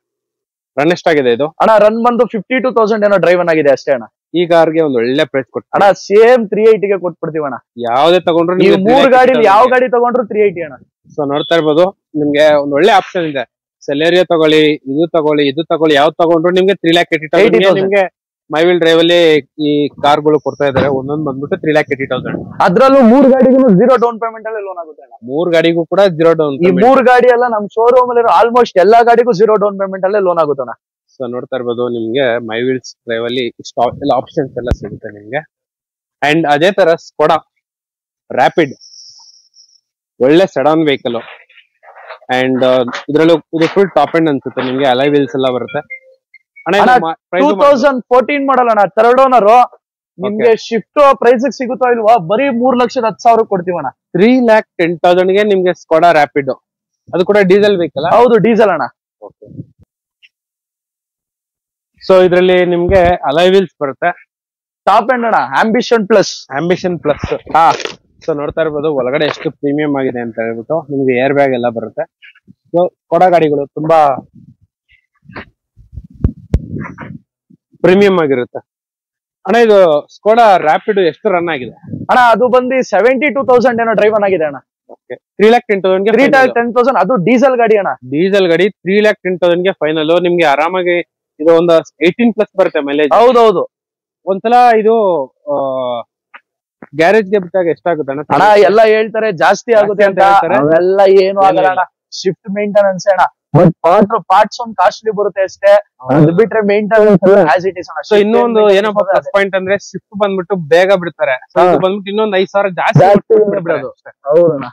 run ಎಷ್ಟಾಗಿದೆ ಇದು? ಅಣ್ಣ ರನ್ ಬಂದು 52,000 ಏನೋ ಡ್ರೈವ್ ಆಗಿದೆ ಅಷ್ಟೇ ಅಣ್ಣ. ಈ ಕಾರ್ಗೆ ಒಂದು ಒಳ್ಳೆ ಪ್ರೈಸ್ ಕೊಟ್ಟು ಅಣ್ಣ ಸೇಮ್ 380 ಗೆ ಕೊಟ್ಬಿಡ್ತೀವಿ ಅಣ್ಣ. ಯಾವ್ದೇ ತಗೊಂಡ್ರು ನೀವು 3 ಗಾಡಿಲಿ ಯಾವ ಗಾಡಿ ತಗೊಂಡ್ರು 380 ಅಣ್ಣ. ಸೊ ನೋಡ್ತಾ ಇರ್ಬೋದು, ನಿಮ್ಗೆ ಒಂದು ಒಳ್ಳೆ ಆಪ್ಷನ್ ಇದೆ. ಸೆಲೆರಿಯೋ ತಗೊಳ್ಳಿ, ಇದು ತಗೊಳ್ಳಿ, ಯಾವ್ದು ತಗೊಂಡ್ರು ನಿಮ್ಗೆ 3,80,000 ನಿಮ್ಗೆ ಮೈವಿಲ್ ಡ್ರೈವ್ ಅಲ್ಲಿ ಈ ಕಾರ್ಗಳು ಕೊಡ್ತಾ ಇದಾರೆ. ಒಂದೊಂದು ಬಂದ್ಬಿಟ್ಟು 3,80,000. ಅದ್ರಲ್ಲೂ 3 ಗಾಡಿಗೂ ಝೀರೋ ಡೌನ್ ಪೇಮೆಂಟ್ ಅಲ್ಲಿ ಲೋನ್ ಆಗುತ್ತೆ ಅಣ್ಣ. 3 ಗಾಡಿಗೂ ಕೂಡ ಝೀರೋ ಡೌನ್. ಈ 3 ಗಾಡಿ ಎಲ್ಲ ನಮ್ ಶೋರೂಮ್ ಅಲ್ಲಿ ಆಲ್ಮೋಸ್ಟ್ ಎಲ್ಲಾ ಗಾಡಿಗೂ ಝೀರೋ ಡೌನ್ ಪೇಮೆಂಟ್ ಅಲ್ಲೇ ಲೋನ್ ಆಗುತ್ತೆ ಅಣ್ಣ. ಸೊ ನೋಡ್ತಾ ಇರ್ಬೋದು, ನಿಮ್ಗೆ ಮೈವಿಲ್ಸ್ ಡ್ರೈವ್ ಅಲ್ಲಿ ಎಲ್ಲ ಆಪ್ಷನ್ಸ್ ಎಲ್ಲ ಸಿಗುತ್ತೆ ನಿಮ್ಗೆ. ಅಂಡ್ ಅದೇ ತರ ಸ್ಕೋಡಾ ರ್ಯಾಪಿಡ್, ಒಳ್ಳೆ ಸೆಡಾನ್ ವೆಹಿಕಲ್. ಅಂಡ್ ಇದ್ರಲ್ಲೂ ಇದು ಫುಲ್ ಟಾಪ್ ಎಂಡ್ ಅನ್ಸುತ್ತೆ ನಿಮ್ಗೆ. ಅಲೈ ವೀಲ್ಸ್ ಎಲ್ಲ ಬರುತ್ತೆ. 2014 ಮಾಡಲ್ ಅಣ್ಣ, ಥರ್ಡ್ ಓನರ್. ನಿಮ್ಗೆ ಶಿಫ್ಟ್ ಪ್ರೈಸ್ ಸಿಗುತ್ತೋ ಇಲ್ವಾ? ಬರೀ 3,10,000 ಕೊಡ್ತೀವಣ್ಣ. 3,10,000 ಗೆ ನಿಮ್ಗೆ ಸ್ಕೋಡಾ ರ್ಯಾಪಿಡ್, ಅದು ಕೂಡ ಡೀಸೆಲ್ ವೆಹಿಕಲ್. ಹೌದು, ಡೀಸೆಲ್ ಅಣ್ಣ. ಸೊ ಇದ್ರಲ್ಲಿ ನಿಮ್ಗೆ ಅಲೈ ವೀಲ್ಸ್ ಬರುತ್ತೆ. ಟಾಪ್ ಎಂಡ್ ಅಣ್ಣ, ಆಂಬಿಷನ್ ಪ್ಲಸ್. ಹಾ. ಸೊ ನೋಡ್ತಾ ಇರ್ಬೋದು ಒಳಗಡೆ ಎಷ್ಟು ಪ್ರೀಮಿಯಂ ಆಗಿದೆ ಅಂತ ಹೇಳ್ಬಿಟ್ಟು. ನಿಮ್ಗೆ ಏರ್ ಬ್ಯಾಗ್ ಎಲ್ಲ ಬರುತ್ತೆ. ಸೊ ಸ್ಕೋಡಾ ಗಾಡಿಗಳು ತುಂಬಾ ಪ್ರೀಮಿಯಂ ಆಗಿರುತ್ತೆ ಅಣ್ಣ. ಇದು ಸ್ಕೋಡಾ ರ್ಯಾಪಿಡ್ ಎಷ್ಟು ರನ್ ಆಗಿದೆ ಅಣ್ಣ? ಅದು ಬಂದು 72,000 ಏನೋ ಡ್ರೈವ್ ಆಗಿದೆ ಅಣ್ಣ. 3,10,000 3,10,000 ಅದು ಡೀಸೆಲ್ ಗಾಡಿ ಅಣ್ಣ. ಡೀಸೆಲ್ ಗಾಡಿ 3,10,000 ಗೆ ಫೈನಲ್. ನಿಮ್ಗೆ ಆರಾಮಾಗಿ ಇದು ಒಂದು 18+ ಬರುತ್ತೆ ಮೈಲೇಜ್. ಹೌದೌದು. ಒಂದ್ಸಲ ಇದು ಗ್ಯಾರೇಜ್ ಗೆ ಬಿಟ್ಟಾಗ ಎಷ್ಟಾಗುತ್ತೆ ಅಣ್ಣ? ಅಣ್ಣ ಎಲ್ಲ ಹೇಳ್ತಾರೆ ಜಾಸ್ತಿ ಆಗುತ್ತೆ ಅಂತ, ಅವೆಲ್ಲ ಏನು ಆಗಲ್ಲ ಅಣ್ಣ. ಶಿಫ್ಟ್ ಮೇಂಟೆನೆನ್ಸ್ ಅಣ್ಣ, ಪಾರ್ಟ್ಸ್ ಒಂದು ಕಾಸ್ಟ್ಲಿ ಬರುತ್ತೆ ಅಷ್ಟೇ. ಅದು ಬಿಟ್ರೆ ಮೇಂಟೆನೆನ್ಸ್ ಆಸ್ ಇಟ್ ಇಸ್ ಅಣ್ಣ. ಸೊ ಇನ್ನೊಂದು ಏನಪ್ಪ ಪ್ಲಸ್ ಪಾಯಿಂಟ್ ಅಂದ್ರೆ ಶಿಫ್ಟ್ ಬಂದ್ಬಿಟ್ಟು ಬೇಗ ಬಿಡ್ತಾರೆ. ಬಂದ್ಬಿಟ್ಟು ಇನ್ನೊಂದು 5,000 ಜಾಸ್ತಿ ಬಿಡೋದು. ಹೌದಣ್ಣ.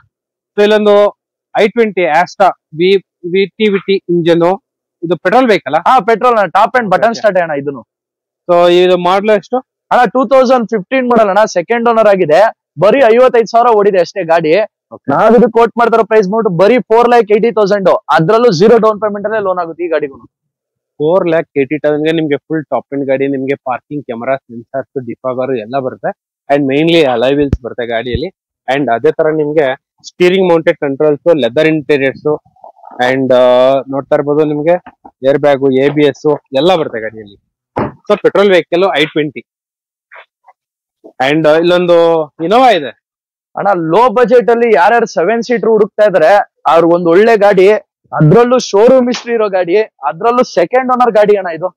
ಸೊ ಇಲ್ಲೊಂದು i20 ಆಸ್ಟಾ VT ಇಂಜನ್, ಇದು ಪೆಟ್ರೋಲ್ ವೆಹಿಕಲ್. ಹಾ, petrol top and button start ಅಣ್ಣ ಇದನ್ನು. ಸೊ ಇದು ಮಾಡಲ್ ಎಷ್ಟು ಅಣ್ಣ? 2015 ಮಾಡಲ್ ಅಣ್ಣ, ಸೆಕೆಂಡ್ ಓನರ್ ಆಗಿದೆ. ಬರೀ 55,000 ಓಡಿದೆ ಅಷ್ಟೇ ಗಾಡಿ. ನಾವಿದು ಕೋಟ್ ಮಾಡ್ತಾರೋ ಪ್ರೈಸ್ ಮಾಡ್ಬಿಟ್ಟು ಬರೀ 4,80,000. ಅದ್ರಲ್ಲೂ ಝೀರೋ ಡೌನ್ ಪೇಮೆಂಟ್ ಅಲ್ಲೇ ಲೋನ್ ಆಗುತ್ತೆ ಈ ಗಾಡಿಗೂ. 4,80,000 ಗೆ ನಿಮ್ಗೆ ಫುಲ್ ಟಾಪ್ ಎಂಡ್ ಗಾಡಿ. ನಿಮ್ಗೆ ಪಾರ್ಕಿಂಗ್ ಕ್ಯಾಮರಾ, ಸೆನ್ಸರ್ಸ್, ಡಿಫಾಗರ್ ಎಲ್ಲ ಬರುತ್ತೆ. ಅಂಡ್ ಮೈನ್ಲಿ ಅಲೈ ವೀಲ್ಸ್ ಬರುತ್ತೆ ಗಾಡಿಯಲ್ಲಿ. ಅಂಡ್ ಅದೇ ತರ ನಿಮ್ಗೆ steering mounted controls, leather interiors, and ನೋಡ್ತಾ ಇರ್ಬೋದು ನಿಮ್ಗೆ ಏರ್ ಬ್ಯಾಗ್, ABS ಎಲ್ಲ ಬರುತ್ತೆ ಗಾಡಿಯಲ್ಲಿ. So petrol vehicle i20. And ಇಲ್ಲೊಂದು ಇನೋವಾ ಇದೆ ಅಣ್ಣ. ಲೋ ಬಜೆಟ್ ಅಲ್ಲಿ ಯಾರ್ಯಾರು 7 ಸೀಟರ್ ಹುಡುಕ್ತಾ ಇದಾರೆ ಅವ್ರಿಗೆ ಒಂದು ಒಳ್ಳೆ ಗಾಡಿ. ಅದ್ರಲ್ಲೂ ಶೋರೂಮ್ ಹಿಸ್ಟ್ರಿ ಇರೋ ಗಾಡಿ, ಅದ್ರಲ್ಲೂ ಸೆಕೆಂಡ್ ಓನರ್ ಗಾಡಿ ಅಣ್ಣ ಇದು.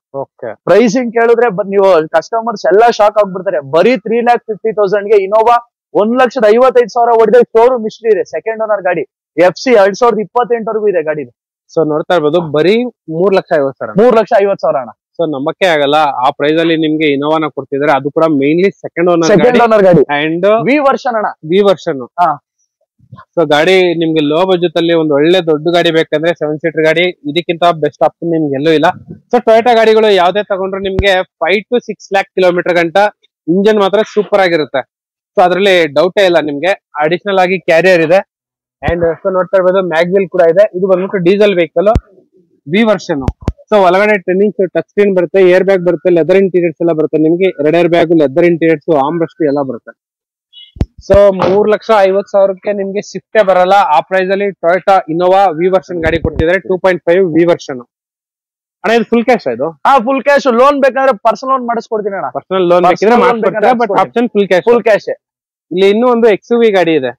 ಪ್ರೈಸಿಂಗ್ ಕೇಳಿದ್ರೆ ನೀವು ಕಸ್ಟಮರ್ಸ್ ಎಲ್ಲಾ ಶಾಕ್ ಆಗ್ಬಿಡ್ತಾರೆ. ಬರೀ 3,50,000 ಗೆ ಇನೋವಾ 1,55,000 ಹೊಡೆದ ಶೋರೂಮ್ ಹಿಸ್ಟ್ರಿ ಇದೆ. ಸೆಕೆಂಡ್ ಓನರ್ ಗಾಡಿ, FC 2028 ಇದೆ ಗಾಡಿ. ಸೊ ನೋಡ್ತಾ ಇರ್ಬೋದು, ಬರೀ 3,50,000. 3,50,000 ಅಣ್ಣ. ಸೊ ನಂಬಕ್ಕೆ ಆಗಲ್ಲ, ಆ ಪ್ರೈಸ್ ಅಲ್ಲಿ ನಿಮ್ಗೆ ಇನೋವಾನ ಕೊಡ್ತಿದ್ದಾರೆ. ಅದು ಕೂಡ ಮೇನ್ಲಿ ಸೆಕೆಂಡ್ ಓನರ್ ಗಾಡಿ. ಅಂಡ್ ವಿ ವರ್ಷನ್ ಅಣ್ಣ. V version. ಸೊ ಗಾಡಿ ನಿಮ್ಗೆ ಲೋ ಬಜೆಟ್ ಅಲ್ಲಿ ಒಂದು ಒಳ್ಳೆ ದೊಡ್ಡ ಗಾಡಿ ಬೇಕಂದ್ರೆ 7 ಸೀಟರ್ ಗಾಡಿ ಇದಕ್ಕಿಂತ ಬೆಸ್ಟ್ ಆಪ್ಷನ್ ನಿಮ್ಗೆ ಎಲ್ಲೂ ಇಲ್ಲ. ಸೊ ಟೊಯೋಟಾ ಗಾಡಿಗಳು ಯಾವ್ದೇ ತಗೊಂಡ್ರು ನಿಮ್ಗೆ 5 to 6 lakh ಕಿಲೋಮೀಟರ್ ಗಂಟ ಇಂಜನ್ ಮಾತ್ರ ಸೂಪರ್ ಆಗಿರುತ್ತೆ. ಸೊ ಅದ್ರಲ್ಲಿ ಡೌಟೇ ಇಲ್ಲ ನಿಮ್ಗೆ. ಅಡಿಷನಲ್ ಆಗಿ ಕ್ಯಾರಿಯರ್ ಇದೆ. ಅಂಡ್ ಸೊ ನೋಡ್ತಾ ಇರ್ಬೋದು ಮ್ಯಾಗ್ವಿಲ್ ಕೂಡ ಇದೆ. ಇದು ಬಂದ್ಬಿಟ್ಟು diesel vehicle, V version. So ಒಳಗಡೆ 10 inch ಟಚ್ ಸ್ಕ್ರೀನ್ ಬರುತ್ತೆ, ಏರ್ ಬ್ಯಾಗ್ ಬರುತ್ತೆ, ಲೆದರ್ ಇಂಟೀರಿಯರ್ಸ್ ಎಲ್ಲ ಬರುತ್ತೆ ನಿಮ್ಗೆ. 2 air bag, leather interiors, armrest ಎಲ್ಲ ಬರುತ್ತೆ. ಸೊ 3,50,000 ನಿಮ್ಗೆ ಶಿಫ್ಟೇ ಬರಲ್ಲ. ಆ ಪ್ರೈಸ್ ಅಲ್ಲಿ ಟೊಯೋಟಾ ಇನೋವಾ ವಿ ವರ್ಷನ್ ಗಾಡಿ ಕೊಡ್ತಿದ್ದಾರೆ. 2.5 ವಿ ವರ್ಷನ್ ಅಣ್ಣ. ಇದು ಫುಲ್ ಕ್ಯಾಶ್ ಇದು? ಹಾ, ಫುಲ್ ಕ್ಯಾಶ್. ಲೋನ್ ಬೇಕಂದ್ರೆ ಪರ್ಸನಲ್ ಲೋನ್ ಮಾಡಿಸ್ಕೊಡ್ತೀನಿ ಅಣ್ಣ. ಪರ್ಸನಲ್ ಲೋನ್ ಬೇಕಿದ್ರೆ ಮಾಡ್ಕೊಡ್ತಾರೆ, but option full cash. Full cash. ಇಲ್ಲಿ ಇನ್ನೂ ಒಂದು XUV ಗಾಡಿ ಇದೆ.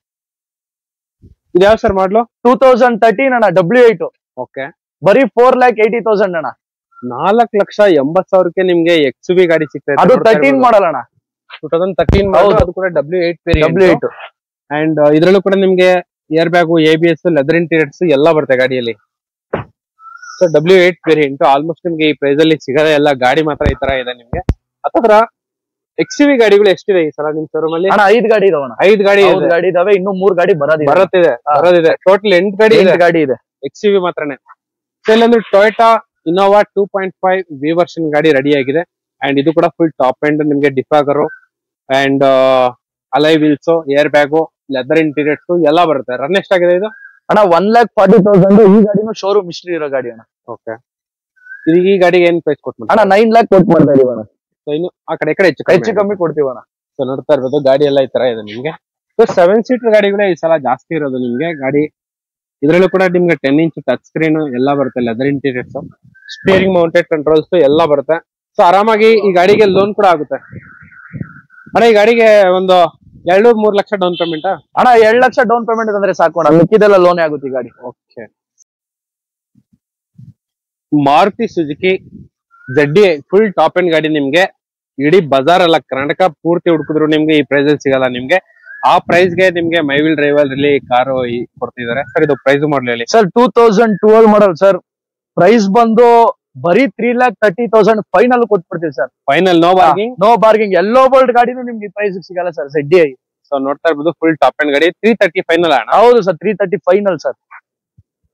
ಇದು ಯಾವ ಸರ್ ಮಾಡ್ಲು? 2013 ಅಣ್ಣ, W8. ಓಕೆ. ಬರೀ 4,80,000 ಅಣ್ಣ. 4,80,000 ನಿಮ್ಗೆ XUV ಗಾಡಿ ಸಿಗ್ತದೆ. ಅದು 13 ಮಾಡಲ್ ಅಣ್ಣ. 2013 ಮಾಡಲ್. ಅದು ಕೂಡ W8 ವೇರಿಯಂಟ್. ಅಂಡ್ ಇದ್ರಲ್ಲೂ ಕೂಡ ನಿಮ್ಗೆ air bag, ABS, leather interiors ಎಲ್ಲ ಬರುತ್ತೆ ಗಾಡಿಯಲ್ಲಿ. ಸೊ W8 ವೇರಿಯಂಟ್ ಆಲ್ಮೋಸ್ಟ್ ನಿಮ್ಗೆ ಈ ಪ್ರೈಸ್ ಅಲ್ಲಿ ಸಿಗದೆ ಎಲ್ಲ ಗಾಡಿ ಮಾತ್ರ ಈ ತರ ಇದೆ ನಿಮ್ಗೆ. ಹತ್ರ XUV ಗಾಡಿಗಳು ಎಷ್ಟಿದೆ ಈ ಸಲ ನಿಮ್ ಶೋರೂಮ್ ಅಲ್ಲಿ? ಅಣ್ಣ 5 ಗಾಡಿ ಇದಾವೆ. 5 ಗಾಡಿ ಇದಾವೆ. ಇನ್ನು 3 ಗಾಡಿ ಬರೋದಿದೆ. ಟೋಟಲ್ 8 ಗಾಡಿ ಇದೆ XUV ಮಾತ್ರನೇ. ಸೊ ಇಲ್ಲೊಂದು ಟೊಯೋಟಾ ಇನೋವಾ 2.5 ವಿ ವರ್ಷನ್ ಗಾಡಿ ರೆಡಿ ಆಗಿದೆ. ಅಂಡ್ ಇದು ಕೂಡ ಫುಲ್ ಟಾಪ್ ಎಂಡ್ ನಿಮ್ಗೆ defogger and ಅಲೈ wheels, air bag, leather interiors ಎಲ್ಲ ಬರುತ್ತೆ. ರನ್ ಎಷ್ಟಾಗಿದೆ ಇದು ಅಣ್ಣ? 1,40,000 ಈ ಗಾಡಿನೂ ಶೋರೂಮ್ ಹಿಸ್ಟ್ರಿ ಇರೋ ಗಾಡಿ ಅಣ್ಣ. ಓಕೆ, ಈ ಗಾಡಿಗೆ ಏನ್ ಪ್ರೈಸ್ ಕೊಟ್ಟು ಅಣ್ಣ? 9 lakh ಕೊಟ್ಟು ಮಾಡ್ತಾ ಇದೀವಿ ಅಣ್ಣ. ಸೊ ಇನ್ನು ಆ ಕಡೆ ಹೆಚ್ಚು ಕಮ್ಮಿ ಕೊಡ್ತೀವಣ್ಣ. ಸೊ ನೋಡ್ತಾ ಇರ್ಬೋದು ಗಾಡಿ ಎಲ್ಲ ಈ ತರ ಇದೆ ನಿಮ್ಗೆ. ಸೊ 7 ಸೀಟರ್ ಗಾಡಿಗಳೇ ಈ ಸಲ ಜಾಸ್ತಿ ಇರೋದು ನಿಮ್ಗೆ ಗಾಡಿ. ಇದ್ರಲ್ಲೂ ಕೂಡ ನಿಮ್ಗೆ 10 ಇಂಚ್ ಟಚ್ ಸ್ಕ್ರೀನ್ ಎಲ್ಲ ಬರುತ್ತೆ, leather interiors, steering mounted controls ಎಲ್ಲ ಬರುತ್ತೆ. ಸೊ ಆರಾಮಾಗಿ ಈ ಗಾಡಿಗೆ ಲೋನ್ ಕೂಡ ಆಗುತ್ತೆ ಅಣ್ಣ. ಈ ಗಾಡಿಗೆ ಒಂದು 2-3 ಲಕ್ಷ ಡೌನ್ ಪೇಮೆಂಟ್ ಅಣ್ಣ? 2 ಲಕ್ಷ ಡೌನ್ ಪೇಮೆಂಟ್ ಅಂದ್ರೆ ಸಾಕೋಣ, ಮಿಕ್ಕಿದೆಲ್ಲ ಲೋನ್ ಆಗುತ್ತೆ ಈ ಗಾಡಿ. Okay, Maruti Suzuki ZDI full top end ಗಾಡಿ ನಿಮ್ಗೆ ಇಡೀ ಬಜಾರ್ ಅಲ್ಲ ಕರ್ನಾಟಕ ಪೂರ್ತಿ ಹುಡುಕಿದ್ರು ನಿಮ್ಗೆ ಈ ಪ್ರೈಸ್ ಅಲ್ಲಿ ಸಿಗಲ್ಲ ನಿಮ್ಗೆ. ಆ ಪ್ರೈಸ್ ಗೆ ನಿಮ್ಗೆ ಮೈವಿಲ್ ಡ್ರೈವ್ ಅಲ್ಲಿ ಕಾರು ಕೊಡ್ತಿದ್ದಾರೆ ಸರ್. ಇದು ಪ್ರೈಸ್ ಮಾಡಲಿ ಹೇಳಿ ಸರ್. 2012 model sir. ಪ್ರೈಸ್ ಬಂದು ಬರೀ 3,30,000 ಫೈನಲ್ ಕೊಟ್ಬಿಡ್ತೀವಿ sir. Final, no bargaining? No bargaining. ಎಲ್ಲೋ ಬೋಲ್ಡ್ ಗಾಡಿನೂ ನಿಮ್ಗೆ ಈ ಪ್ರೈಸ್ ಸಿಗಲ್ಲ ಸರ್ ZDI. ಸೊ ನೋಡ್ತಾ ಇರ್ಬೋದು ಫುಲ್ ಟಾಪ್ ಎಂಡ್ ಗಾಡಿ 330 ಫೈನಲ್ ಅಣ್ಣ? ಹೌದು ಸರ್, 330 ಫೈನಲ್ ಸರ್.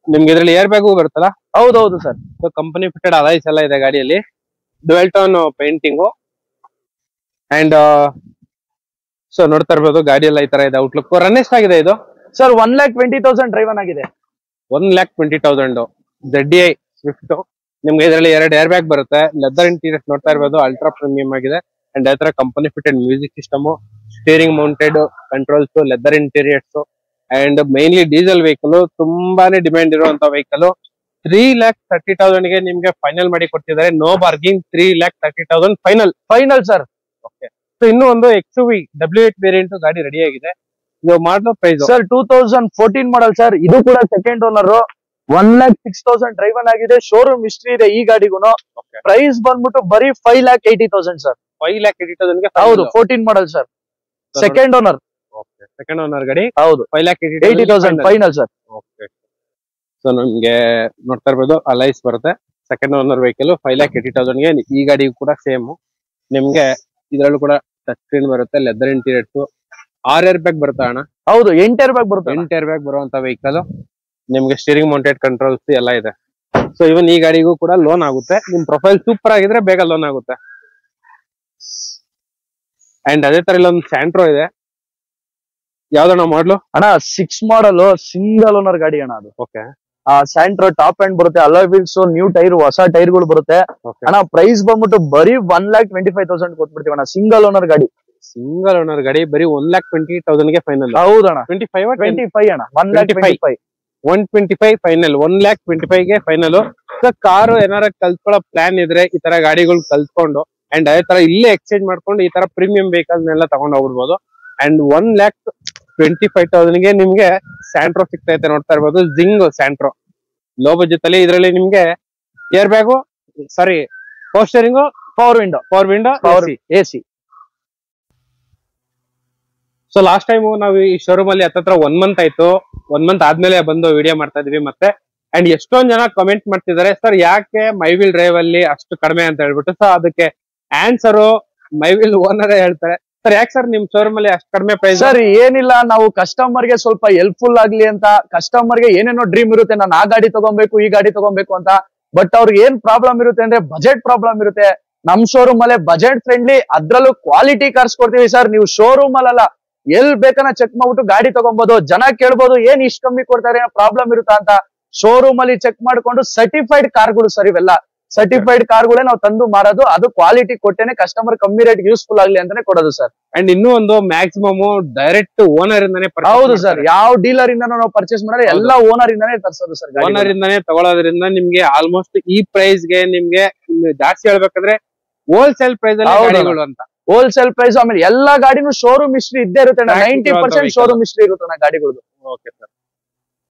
ನಿಮ್ಗೆ ಇದ್ರಲ್ಲಿ ಏರ್ ಬ್ಯಾಗು ಬರುತ್ತಲ್ಲ? ಹೌದೌದು sir. So company fitted alloys ಎಲ್ಲ ಇದೆ ಗಾಡಿಯಲ್ಲಿ, dual tone painting and so ನೋಡ್ತಾ ಇರ್ಬೋದು ಗಾಡಿ ಎಲ್ಲ ಈ ತರ ಇದೆ ಔಟ್ಲುಕ್. ರನ್ ಎಷ್ಟಾಗಿದೆ ಇದು ಸರ್? 1,20,000 ಡ್ರೈವನ್ ಆಗಿದೆ. 1,20,000 ZDI ಸ್ವಿಫ್ಟ್. ನಿಮ್ಗೆ ಇದರಲ್ಲಿ 2 ಏರ್ ಬ್ಯಾಗ್ ಬರುತ್ತೆ, ಲೆದರ್ ಇಂಟೀರಿಯರ್ಸ್ ನೋಡ್ತಾ ಇರ್ಬೋದು, ಅಲ್ಟ್ರಾ ಪ್ರೀಮಿಯಂ ಆಗಿದೆ ಅಂಡ್ ಅದ್ರ company fitted music system, steering mounted controls, leather interiors and mainly diesel vehicle. ತುಂಬಾನೇ ಡಿಮ್ಯಾಂಡ್ ಇರುವಂತ ವೆಹಿಕಲ್. 3,30,000 ಗೆ ನಿಮ್ಗೆ ಫೈನಲ್ ಮಾಡಿ ಕೊಡ್ತಿದ್ದಾರೆ. No bargaining, 3,30,000 final sir. Okay, so ಇನ್ನು ಒಂದು XUV W8 ವೇರಿಯಂಟ್ ಗಾಡಿ ರೆಡಿ ಆಗಿದೆ. ಇದು ಮಾಡೋ ಪ್ರೈಸ್ ಸರ್ 2014 ಮಾಡಲ್ ಸರ್. ಇದು ಕೂಡ ಸೆಕೆಂಡ್ ಓನರ್. 1,06,000 ಡ್ರೈವನ್ ಆಗಿದೆ. ಶೋರೂಮ್ ಹಿಸ್ಟ್ರಿ ಇದೆ ಈ ಗಾಡಿಗೂ. ಪ್ರೈಸ್ ಬಂದ್ಬಿಟ್ಟು ಬರೀ 5,80,000 ಸರ್. 5,80,000 ಗೆ ಹೌದು, 14 model sir. Second owner. Okay, second owner ಗಾಡಿ. ಹೌದು, 5,80,000 ಫೈನಲ್ ಸರ್. ಓಕೆ, ಸೊ ನಮ್ಗೆ ನೋಡ್ತಾ ಇರ್ಬೋದು ಅಲೈಸ್ ಬರುತ್ತೆ, ಸೆಕೆಂಡ್ ಓನರ್ ವೆಹಿಕಲ್. 5,80,000 ಗೆ ಈ ಗಾಡಿ ಕೂಡ ಸೇಮ್ ನಿಮ್ಗೆ. ಇದ್ರಲ್ಲೂ ಕೂಡ ಟಚ್ ಸ್ಕ್ರೀನ್ ಬರುತ್ತೆ, ಲೆದರ್ ಇಂಟೀರಿಯರ್ಸ್, 6 ಏರ್ ಬ್ಯಾಗ್ ಬರುತ್ತೆ ಅಣ್ಣ? ಹೌದು, 8 ಏರ್ ಬ್ಯಾಗ್ ಬರುತ್ತೆ. 8 ಏರ್ ಬ್ಯಾಗ್ ಬರುವಂತ ವೆಹಿಕಲ್. ನಿಮ್ಗೆ ಸ್ಟೀರಿಂಗ್ ಮೌಂಟೆಡ್ ಕಂಟ್ರೋಲ್ಸ್ ಎಲ್ಲ ಇದೆ. ಸೊ ಇವನ್ ಈ ಗಾಡಿಗೂ ಕೂಡ ಲೋನ್ ಆಗುತ್ತೆ. ನಿಮ್ ಪ್ರೊಫೈಲ್ ಸೂಪರ್ ಆಗಿದ್ರೆ ಬೇಗ ಲೋನ್ ಆಗುತ್ತೆ. ಅಂಡ್ ಅದೇ ತರ ಇಲ್ಲೊಂದು ಸ್ಯಾಂಟ್ರೋ ಇದೆ. ಯಾವ್ದಣ್ಣ ಮಾಡ್ಲು ಅಣ್ಣ? 6 ಮಾಡಲ್, ಸಿಂಗಲ್ ಓನರ್ ಗಾಡಿ ಅಣ್ಣ ಅದು. ಓಕೆ, ಸ್ಯಾಂಟ್ರೋ ಟಾಪ್ ಎಂಡ್ ಬರುತ್ತೆ, ಅಲಾಯ್ ವೀಲ್ಸ್, ನ್ಯೂ ಟೈರ್, ಹೊಸ ಟೈರ್ ಗಳು ಬರುತ್ತೆ ಅಣ್ಣ. ಪ್ರೈಸ್ ಬಂದ್ಬಿಟ್ಟು ಬರೀ 1,25,000 ಕೊಟ್ಬಿಡ್ತೀವಿ ಅಣ್ಣ. ಸಿಂಗಲ್ ಓನರ್ ಗಾಡಿ. ಸಿಂಗಲ್ ಓನರ್ ಗಾಡಿ ಬರೀ 1,20,000 ಗೆ ಫೈನಲ್. ಹೌದಣ್ಣ, 25 ಅಣ್ಣ. 1,25,000 125 ಫೈನಲ್, 1,25,000 ಗೆ ಫೈನಲ್. ಕಾರು ಏನಾರ ಕಲ್ತ್ಕೊಳ್ಳೋ ಪ್ಲಾನ್ ಇದ್ರೆ ಈ ತರ ಗಾಡಿಗಳು ಕಲ್ತ್ಕೊಂಡು ಅಂಡ್ ಅದೇ ತರ ಇಲ್ಲೇ ಎಕ್ಸ್ಚೇಂಜ್ ಮಾಡ್ಕೊಂಡು ಈ ತರ ಪ್ರೀಮಿಯಂ ವೆಹಿಕಲ್ ನೆಲ್ಲ ತಗೊಂಡ್ ಹೋಗ್ಬಿಡ್ಬೋದು. ಅಂಡ್ 1,25,000 ಗೆ ನಿಮ್ಗೆ ಸ್ಯಾಂಟ್ರೋ ಸಿಗ್ತೈತೆ. ನೋಡ್ತಾ ಇರ್ಬೋದು ಜಿಂಗ್ ಸ್ಯಾಂಟ್ರೋ ಲೋ ಬಜೆಟ್ ಅಲ್ಲಿ. ಇದರಲ್ಲಿ ನಿಮ್ಗೆ air bag, sorry power steering, power window, AC. So last time ನಾವು ಈ ಶೋರೂಮ್ ಅಲ್ಲಿ ಹತ್ತತ್ರ 1 ಮಂತ್ ಆಯ್ತು. 1 ಮಂತ್ ಆದ್ಮೇಲೆ ಬಂದು ವಿಡಿಯೋ ಮಾಡ್ತಾ ಇದೀವಿ ಮತ್ತೆ. ಅಂಡ್ ಎಷ್ಟೊಂದ್ ಜನ ಕಮೆಂಟ್ ಮಾಡ್ತಿದ್ದಾರೆ, ಸರ್ ಯಾಕೆ ಮೈವಿಲ್ ಡ್ರೈವ್ ಅಲ್ಲಿ ಅಷ್ಟು ಕಡಿಮೆ ಅಂತ ಹೇಳ್ಬಿಟ್ಟು. ಸೊ ಅದಕ್ಕೆ ಆನ್ಸರ್ ಮೈವಿಲ್ ಓನರ್ ಹೇಳ್ತಾರೆ. ಸರ್ ಯಾಕೆ ಸರ್ ನಿಮ್ ಶೋರೂಮ್ ಅಲ್ಲಿ ಅಷ್ಟು ಕಡಿಮೆ ಪ್ರೈಸ್? ಸರ್ ಏನಿಲ್ಲ, ನಾವು ಕಸ್ಟಮರ್ ಗೆ ಸ್ವಲ್ಪ ಹೆಲ್ಪ್ಫುಲ್ ಆಗ್ಲಿ ಅಂತ. ಕಸ್ಟಮರ್ ಗೆ ಏನೇನೋ ಡ್ರೀಮ್ ಇರುತ್ತೆ, ನಾನು ಆ ಗಾಡಿ ತಗೊಬೇಕು, ಈ ಗಾಡಿ ತಗೊಬೇಕು ಅಂತ. ಬಟ್ ಅವ್ರಿಗೆ ಏನ್ ಪ್ರಾಬ್ಲಮ್ ಇರುತ್ತೆ ಅಂದ್ರೆ ಬಜೆಟ್ ಪ್ರಾಬ್ಲಮ್ ಇರುತ್ತೆ. ನಮ್ ಶೋರೂಮ್ ಅಲ್ಲೇ ಬಜೆಟ್ ಫ್ರೆಂಡ್ಲಿ, ಅದ್ರಲ್ಲೂ ಕ್ವಾಲಿಟಿ ಕಾರ್ಸ್ ಕೊಡ್ತೀವಿ ಸರ್. ನೀವು ಶೋರೂಮ್ ಅಲ್ಲ ಎಲ್ ಬೇಕನ್ನ ಚೆಕ್ ಮಾಡ್ಬಿಟ್ಟು ಗಾಡಿ ತಗೊಬಹುದು. ಜನ ಕೇಳ್ಬೋದು ಏನ್ ಇಷ್ಟು ಕಮ್ಮಿ ಕೊಡ್ತಾರೆ, ಪ್ರಾಬ್ಲಮ್ ಇರುತ್ತಾ ಅಂತ. ಶೋರೂಮ್ ಅಲ್ಲಿ ಚೆಕ್ ಮಾಡ್ಕೊಂಡು ಸರ್ಟಿಫೈಡ್ ಕಾರ್ಗಳು ಸರ್ ಇವೆಲ್ಲ. ಸರ್ಟಿಫೈಡ್ ಕಾರ್ಗಳೇ ನಾವು ತಂದು ಮಾರೋದು. ಅದು ಕ್ವಾಲಿಟಿ ಕೊಟ್ಟೇನೆ ಕಸ್ಟಮರ್ ಕಮ್ಮಿ ರೇಟ್ ಯೂಸ್ಫುಲ್ ಆಗ್ಲಿ ಅಂತಾನೆ ಕೊಡೋದು ಸರ್. ಅಂಡ್ ಇನ್ನೂ ಒಂದು ಮ್ಯಾಕ್ಸಿಮಮ್ ಡೈರೆಕ್ಟ್ ಓನರ್ ಇಂದಾನೆ. ಹೌದು ಸರ್, ಯಾವ ಡೀಲರ್ ಇಂದ ನಾವು ಪರ್ಚೇಸ್ ಮಾಡಿದ್ರೆ ಎಲ್ಲ ಓನರ್ ಇಂದಾನೆ ತರಿಸೋದು ಸರ್. ಓನರ್ ಇಂದಾನೆ ತಗೊಳ್ಳೋದ್ರಿಂದ ನಿಮ್ಗೆ ಆಲ್ಮೋಸ್ಟ್ ಈ ಪ್ರೈಸ್ ಗೆ ನಿಮ್ಗೆ ಜಾಸ್ತಿ ಹೇಳ್ಬೇಕಂದ್ರೆ ಹೋಲ್ಸೇಲ್ ಪ್ರೈಸ್ ಅಲ್ಲಿ ಗಾಡಿಗಳು ಅಂತ. Wholesale price. ಆಮೇಲೆ ಎಲ್ಲಾ ಗಾಡಿನೂ ಶೋರೂಮ್ ಹಿಸ್ಟ್ರಿ ಇದ್ದೇ ಇರುತ್ತೆ. 90% ಶೋರೂಮ್ ಹಿಸ್ಟ್ರಿ ಇರುತ್ತೆ ಗಾಡಿಗಳು. ಓಕೆ,